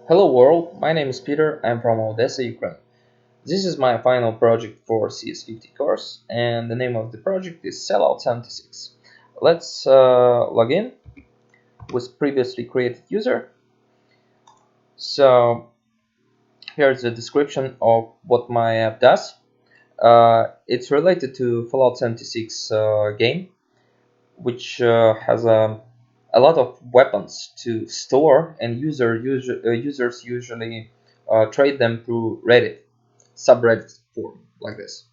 Hello world, my name is Peter, I'm from Odessa, Ukraine. This is my final project for CS50 course, and the name of the project is SQLite. Let's log in with previously created user. So here's the description of what my app does. It's related to Fallout 76 game, which has a lot of weapons to store, and users usually trade them through Reddit subreddit form like this.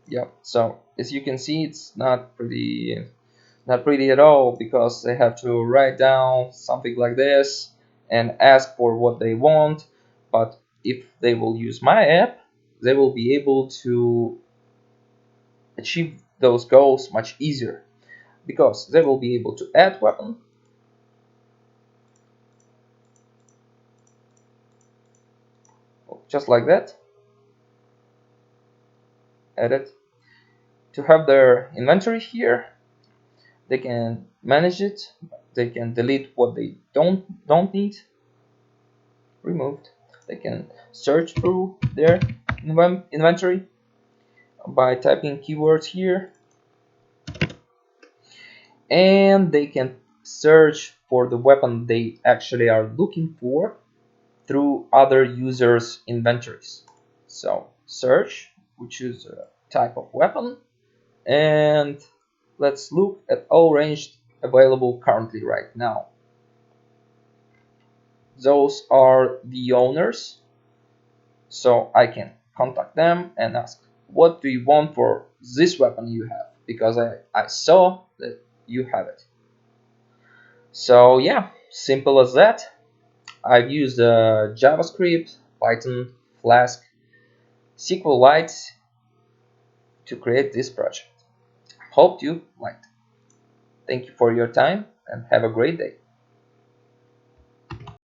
Yeah, so as you can see, it's not pretty at all, because they have to write down something like this and ask for what they want. But if they will use my app, they will be able to achieve those goals much easier, because they will be able to add weapon, just like that, edit, to have their inventory here. They can manage it, they can delete what they don't need, removed. They can search through their inventory by typing keywords here, and they can search for the weapon they actually are looking for through other users' inventories. So search, we choose a type of weapon, and let's look at all ranged available currently right now. Those are the owners, so I can contact them and ask, what do you want for this weapon you have, because I saw that you have it. So yeah, simple as that. I've used JavaScript, Python, Flask, SQLite to create this project. Hope you liked it. Thank you for your time and have a great day.